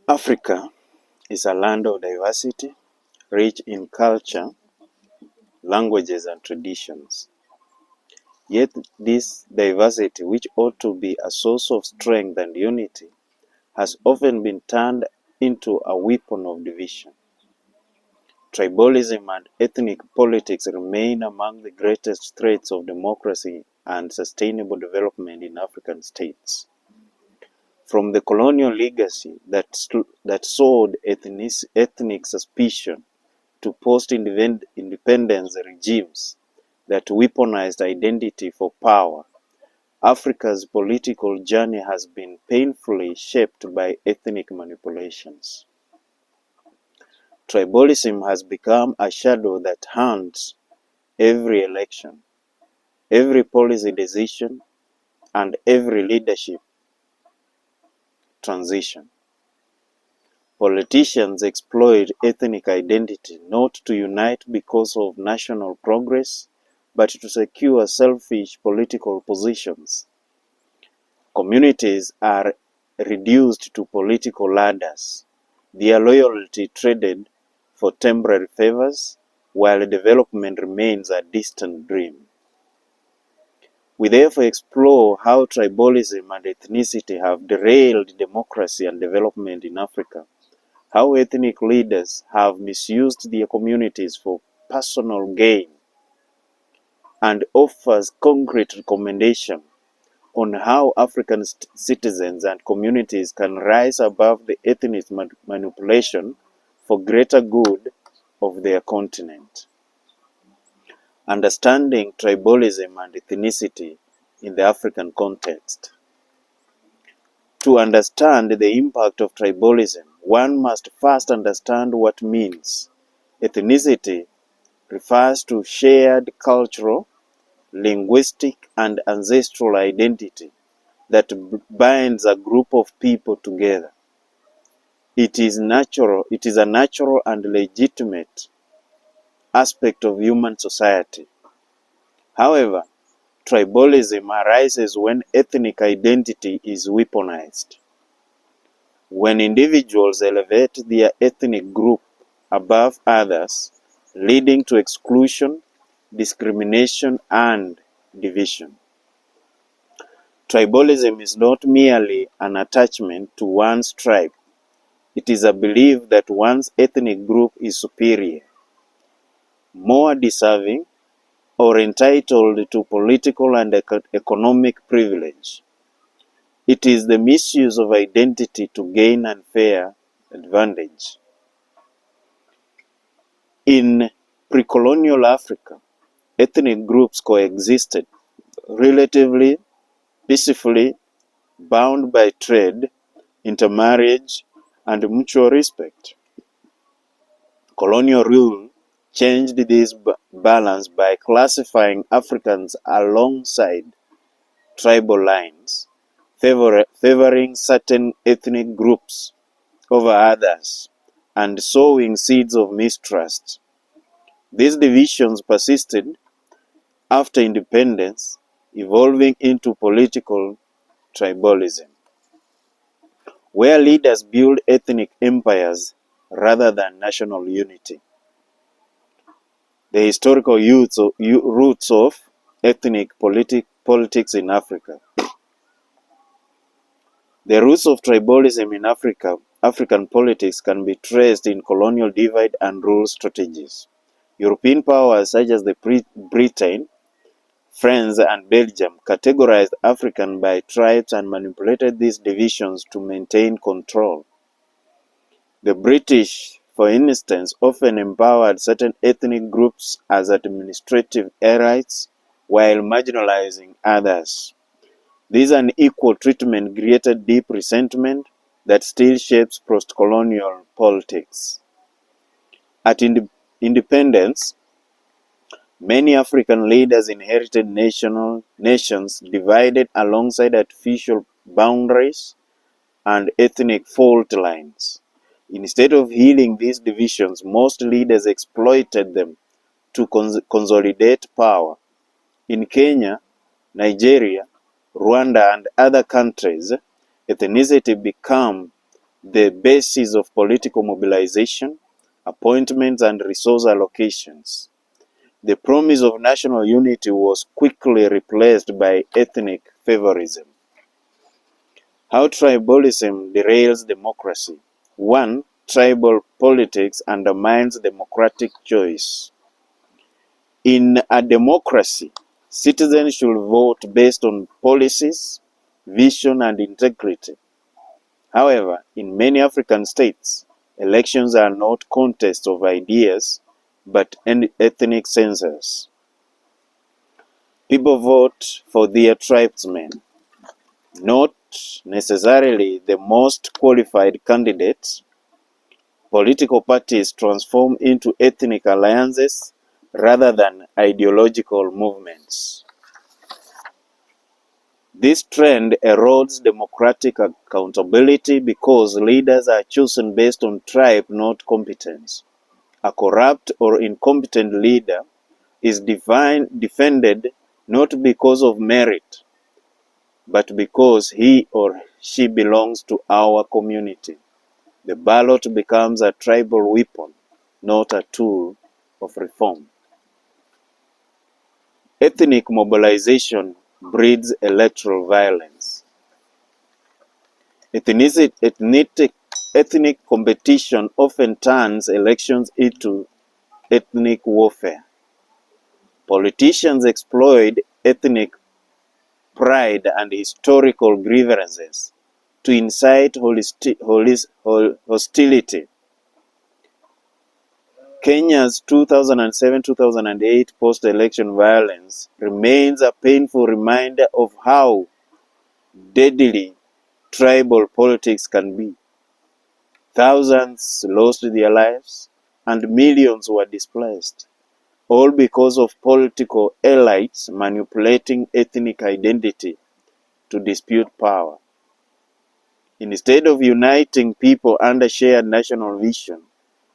Africa is a land of diversity, rich in culture, languages, and traditions. Yet this diversity, which ought to be a source of strength and unity, has often been turned into a weapon of division. Tribalism and ethnic politics remain among the greatest threats of democracy and sustainable development in African states. From the colonial legacy that sowed ethnic suspicion to post-independence regimes that weaponized identity for power, Africa's political journey has been painfully shaped by ethnic manipulations. Tribalism has become a shadow that haunts every election, every policy decision, and every leadership transition. Politicians exploit ethnic identity not to unite because of national progress, but to secure selfish political positions. Communities are reduced to political ladders, their loyalty traded for temporary favors, while development remains a distant dream. We therefore explore how tribalism and ethnicity have derailed democracy and development in Africa, how ethnic leaders have misused their communities for personal gain, and offers concrete recommendations on how African citizens and communities can rise above the ethnic manipulation for greater good of their continent. Understanding tribalism and ethnicity in the African context. To understand the impact of tribalism, one must first understand what means. Ethnicity refers to shared cultural, linguistic, and ancestral identity that binds a group of people together. It is a natural and legitimate aspect of human society. However, tribalism arises when ethnic identity is weaponized. When individuals elevate their ethnic group above others, leading to exclusion, discrimination, and division. Tribalism is not merely an attachment to one's tribe. It is a belief that one's ethnic group is superior, more deserving, or entitled to political and economic privilege. It is the misuse of identity to gain unfair advantage. In pre-colonial Africa, ethnic groups coexisted relatively peacefully, bound by trade, intermarriage, and mutual respect. Colonial rule changed this balance by classifying Africans alongside tribal lines, favoring certain ethnic groups over others, and sowing seeds of mistrust. These divisions persisted after independence, evolving into political tribalism, where leaders build ethnic empires rather than national unity. The historical roots of ethnic politics in Africa. The roots of tribalism in African politics can be traced in colonial divide and rule strategies. European powers such as Britain, France, and Belgium categorized Africans by tribes and manipulated these divisions to maintain control. The British, for instance, often empowered certain ethnic groups as administrative elites while marginalizing others. This unequal treatment created deep resentment that still shapes post-colonial politics. At independence, many African leaders inherited nations divided alongside artificial boundaries and ethnic fault lines. Instead of healing these divisions, most leaders exploited them to consolidate power. In Kenya, Nigeria, Rwanda, and other countries, ethnicity became the basis of political mobilization, appointments, and resource allocations. The promise of national unity was quickly replaced by ethnic favorism. How tribalism derails democracy. 1. Tribal politics undermines democratic choice. In a democracy, citizens should vote based on policies, vision, and integrity. However, in many African states, elections are not contests of ideas, but ethnic census. People vote for their tribesmen, not necessarily the most qualified candidates. Political parties transform into ethnic alliances rather than ideological movements. This trend erodes democratic accountability because leaders are chosen based on tribe, not competence. A corrupt or incompetent leader is defended not because of merit, but because he or she belongs to our community. The ballot becomes a tribal weapon, not a tool of reform. Ethnic mobilization breeds electoral violence. Ethnic competition often turns elections into ethnic warfare. Politicians exploit ethnic pride and historical grievances to incite hostility. Kenya's 2007-2008 post-election violence remains a painful reminder of how deadly tribal politics can be. Thousands lost their lives and millions were displaced, all because of political elites manipulating ethnic identity to dispute power. Instead of uniting people under shared national vision,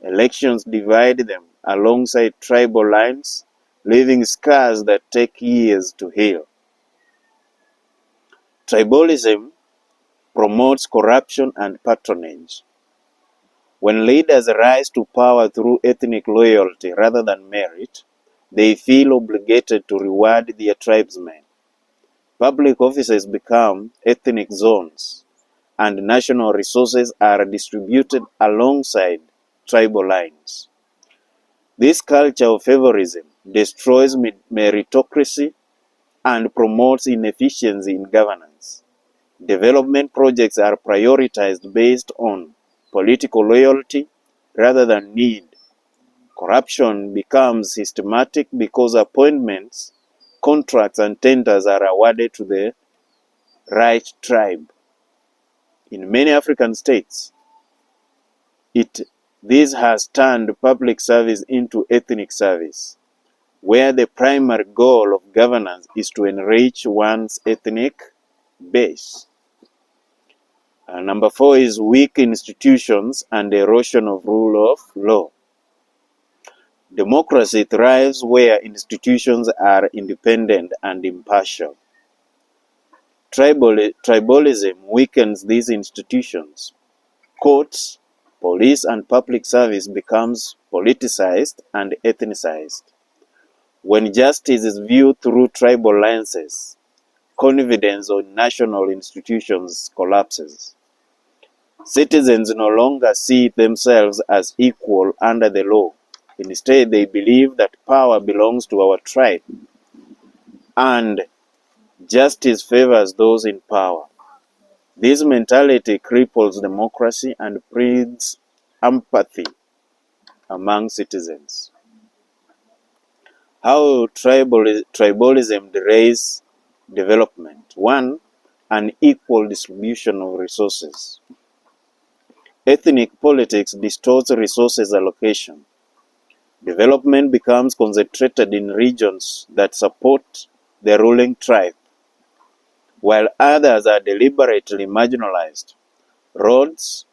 elections divide them alongside tribal lines, leaving scars that take years to heal. Tribalism promotes corruption and patronage. When leaders rise to power through ethnic loyalty rather than merit, they feel obligated to reward their tribesmen. Public offices become ethnic zones, and national resources are distributed alongside tribal lines. This culture of favorism destroys meritocracy and promotes inefficiency in governance. Development projects are prioritized based on political loyalty rather than need. Corruption becomes systematic because appointments, contracts, and tenders are awarded to the right tribe. In many African states, this has turned public service into ethnic service, where the primary goal of governance is to enrich one's ethnic base. Number 4 is weak institutions and erosion of rule of law. Democracy thrives where institutions are independent and impartial. Tribalism weakens these institutions. Courts, police, and public service becomes politicized and ethnicized. When justice is viewed through tribal lenses, confidence in national institutions collapses. Citizens no longer see themselves as equal under the law. Instead, they believe that power belongs to our tribe, and justice favors those in power. This mentality cripples democracy and breeds apathy among citizens. How tribalism derails development. 1. Unequal distribution of resources. Ethnic politics distorts resources allocation. Development becomes concentrated in regions that support the ruling tribe, while others are deliberately marginalized. Roads,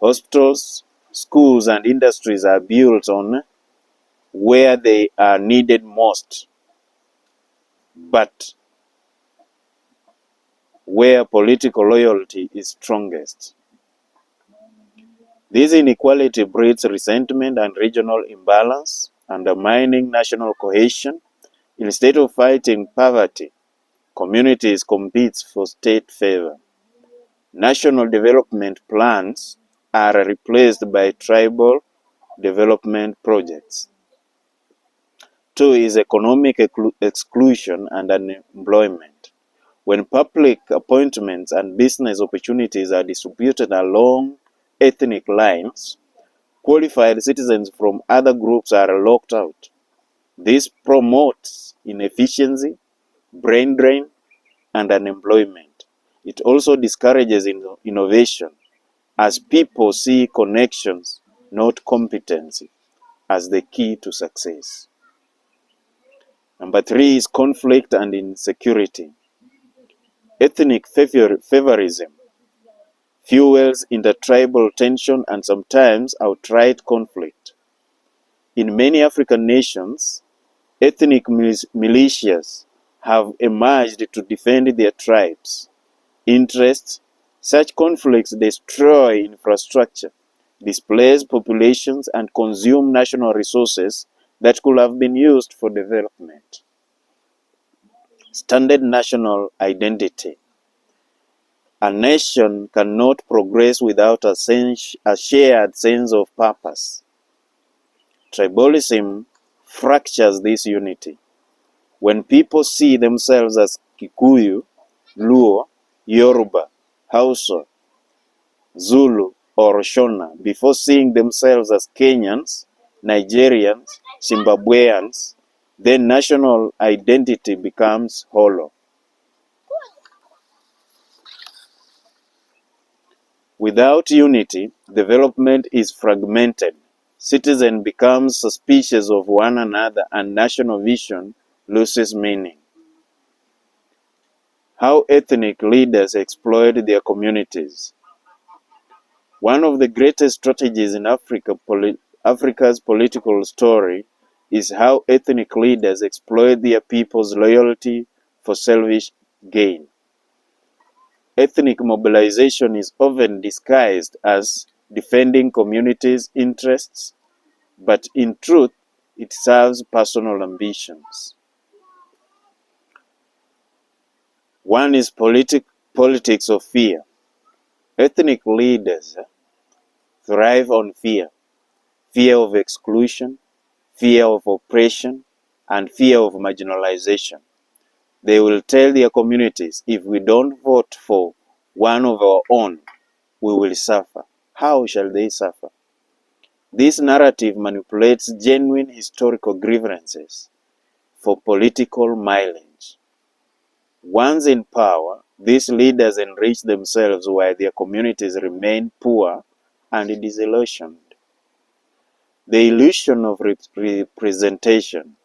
hospitals, schools, and industries are built on where they are needed most, but where political loyalty is strongest. This inequality breeds resentment and regional imbalance, undermining national cohesion. Instead of fighting poverty, communities compete for state favor. National development plans are replaced by tribal development projects. 2 is economic exclusion and unemployment. When public appointments and business opportunities are distributed along ethnic lines, qualified citizens from other groups are locked out. This promotes inefficiency, brain drain, and unemployment. It also discourages innovation, as people see connections, not competency, as the key to success. Number 3 is conflict and insecurity. Ethnic favorism fuels intertribal tension and sometimes outright conflict. In many African nations, ethnic militias have emerged to defend their tribes' interests. Such conflicts destroy infrastructure, displace populations, and consume national resources that could have been used for development. Standard national identity. A nation cannot progress without a shared sense of purpose. Tribalism fractures this unity. When people see themselves as Kikuyu, Luo, Yoruba, Hausa, Zulu, or Shona before seeing themselves as Kenyans, Nigerians, Zimbabweans, then national identity becomes hollow. Without unity, development is fragmented. Citizens become suspicious of one another and national vision loses meaning. How ethnic leaders exploit their communities. One of the greatest strategies in Africa's political story is how ethnic leaders exploit their people's loyalty for selfish gain. Ethnic mobilization is often disguised as defending communities' interests, but in truth, it serves personal ambitions. One is politics of fear. Ethnic leaders thrive on fear. Fear of exclusion, fear of oppression, and fear of marginalization. They will tell their communities, if we don't vote for one of our own, we will suffer. How shall they suffer? This narrative manipulates genuine historical grievances for political mileage. Once in power, these leaders enrich themselves while their communities remain poor and disillusioned. The illusion of representation.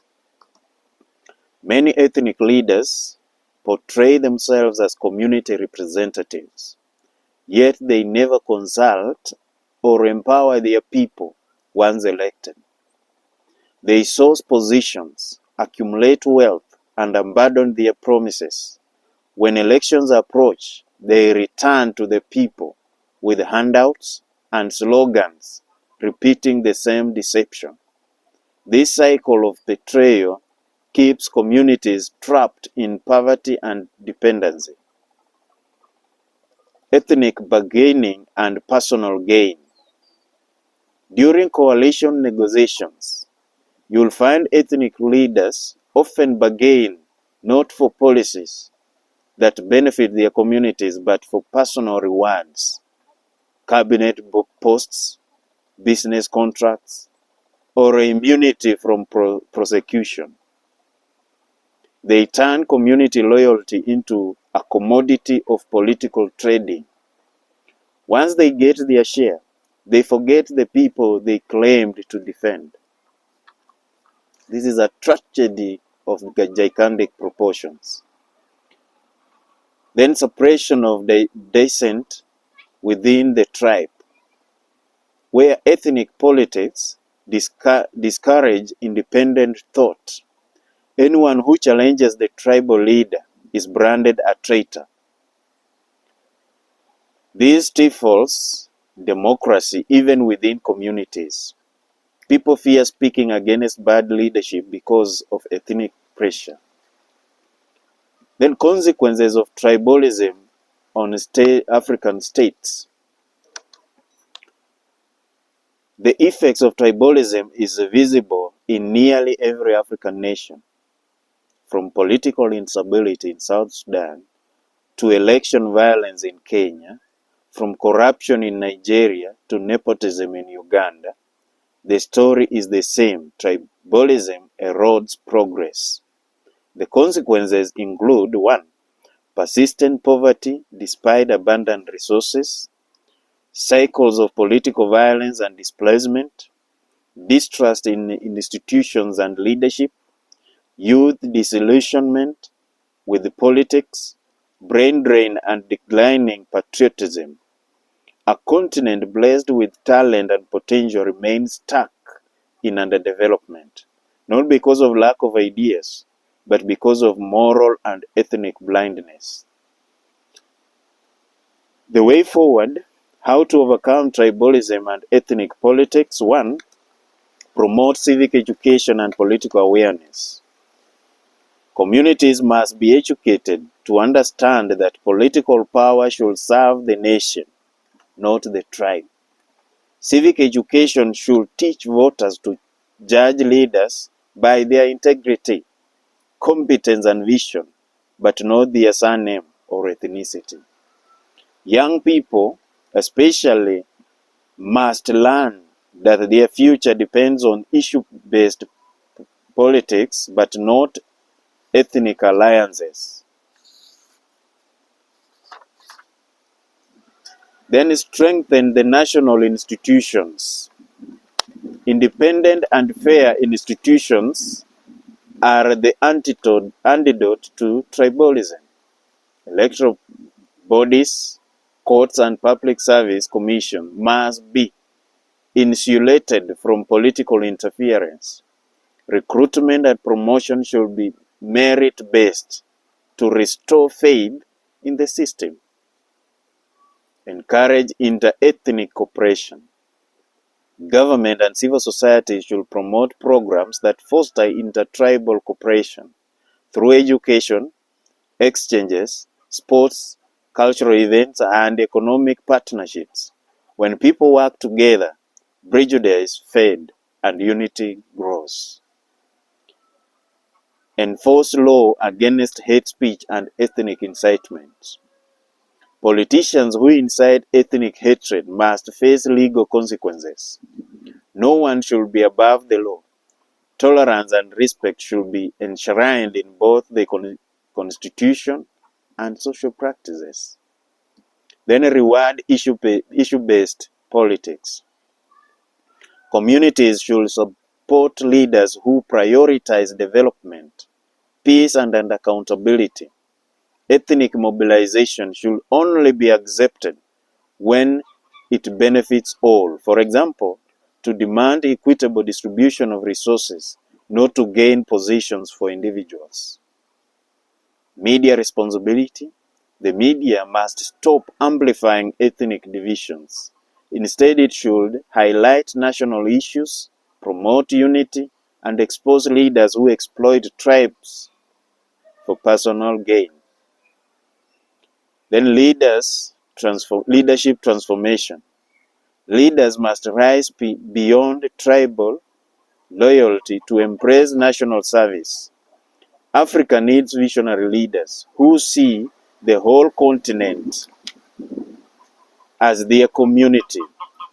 Many ethnic leaders portray themselves as community representatives, yet they never consult or empower their people once elected. They source positions, accumulate wealth, and abandon their promises. When elections approach, they return to the people with handouts and slogans, repeating the same deception. This cycle of betrayal keeps communities trapped in poverty and dependency. Ethnic bargaining and personal gain. During coalition negotiations, you'll find ethnic leaders often bargain not for policies that benefit their communities but for personal rewards, cabinet posts, business contracts, or immunity from prosecution. They turn community loyalty into a commodity of political trading. Once they get their share, they forget the people they claimed to defend. This is a tragedy of gigantic proportions. Then suppression of the dissent within the tribe, where ethnic politics discourage independent thought. Anyone who challenges the tribal leader is branded a traitor. This stifles democracy even within communities. People fear speaking against bad leadership because of ethnic pressure. Then consequences of tribalism on African states. The effects of tribalism is visible in nearly every African nation, from political instability in South Sudan to election violence in Kenya, from corruption in Nigeria to nepotism in Uganda. The story is the same. Tribalism erodes progress. The consequences include 1. Persistent poverty despite abundant resources, cycles of political violence and displacement, distrust in institutions and leadership, youth disillusionment with politics, brain drain and declining patriotism. A continent blessed with talent and potential remains stuck in underdevelopment, not because of lack of ideas, but because of moral and ethnic blindness. The way forward, how to overcome tribalism and ethnic politics. 1. Promote civic education and political awareness. Communities must be educated to understand that political power should serve the nation, not the tribe. Civic education should teach voters to judge leaders by their integrity, competence, and vision, but not their surname or ethnicity. Young people, especially, must learn that their future depends on issue-based politics, but not ethnic alliances. Then strengthen the national institutions. Independent and fair institutions are the antidote to tribalism. Electoral bodies, courts, and public service commission must be insulated from political interference. Recruitment and promotion should be merit-based to restore faith in the system. Encourage inter-ethnic cooperation. Government and civil society should promote programs that foster intertribal cooperation through education, exchanges, sports, cultural events, and economic partnerships. When people work together, prejudice fades and unity grows. Enforce law against hate speech and ethnic incitement. Politicians who incite ethnic hatred must face legal consequences. No one should be above the law. Tolerance and respect should be enshrined in both the Constitution and social practices. Then reward issue-based politics. Communities should support leaders who prioritize development, peace, and accountability. Ethnic mobilization should only be accepted when it benefits all. For example, to demand equitable distribution of resources, not to gain positions for individuals. Media responsibility. The media must stop amplifying ethnic divisions. Instead, it should highlight national issues, promote unity, and expose leaders who exploit tribes for personal gain. Then leadership transformation. Leaders must rise beyond tribal loyalty to embrace national service. Africa needs visionary leaders who see the whole continent as their community.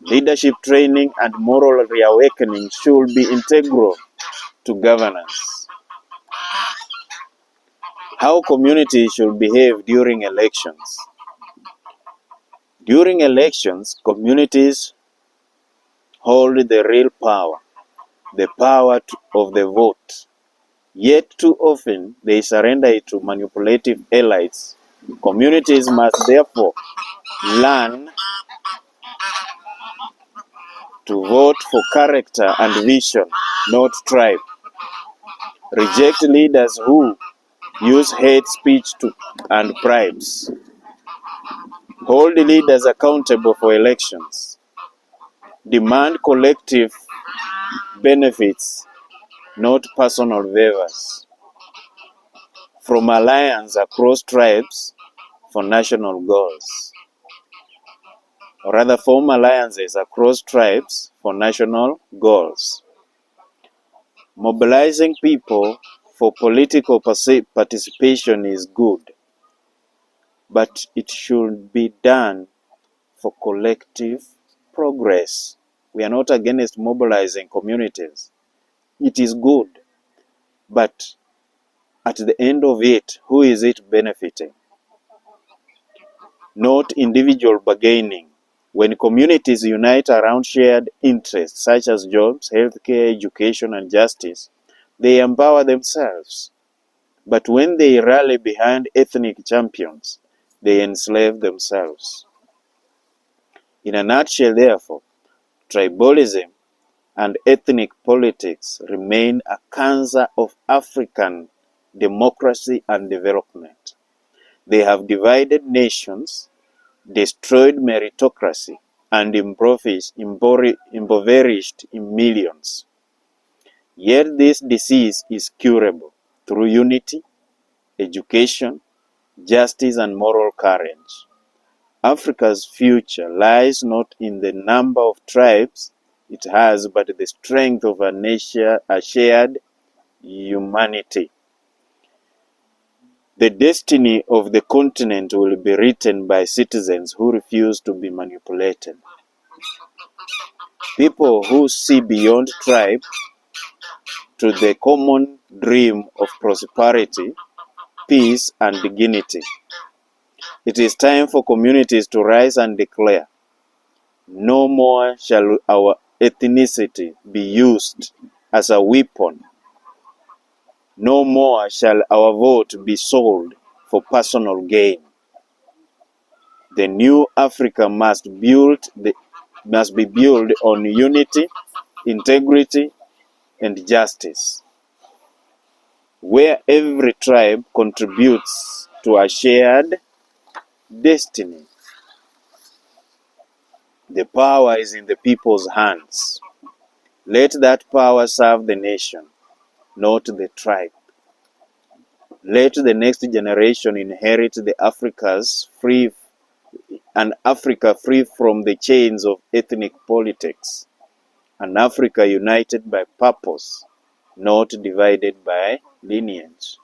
Leadership training and moral reawakening should be integral to governance. How communities should behave during elections. During elections, communities hold the real power, the power of the vote. Yet too often they surrender it to manipulative elites. Communities must therefore learn to vote for character and vision, not tribe. Reject leaders who use hate speech and bribes. Hold leaders accountable for elections. Demand collective benefits, not personal favors, from alliance across tribes for national goals. Or rather, form alliances across tribes for national goals. Mobilizing people for political participation is good, but it should be done for collective progress. We are not against mobilizing communities. It is good, but at the end of it, who is it benefiting? Not individual bargaining. When communities unite around shared interests such as jobs, healthcare, education, and justice, they empower themselves. But when they rally behind ethnic champions, they enslave themselves. In a nutshell, therefore, tribalism and ethnic politics remain a cancer of African democracy and development. They have divided nations, destroyed meritocracy, and impoverished millions. Yet this disease is curable through unity, education, justice, and moral courage. Africa's future lies not in the number of tribes it has, but the strength of a shared humanity. The destiny of the continent will be written by citizens who refuse to be manipulated. People who see beyond tribe to the common dream of prosperity, peace, and dignity. It is time for communities to rise and declare, no more shall our ethnicity be used as a weapon. No more shall our vote be sold for personal gain. The new Africa must be built on unity, integrity, and justice, where every tribe contributes to a shared destiny. The power is in the people's hands. Let that power serve the nation, not the tribe. Let the next generation inherit Africa free from the chains of ethnic politics, an Africa united by purpose, not divided by lineage.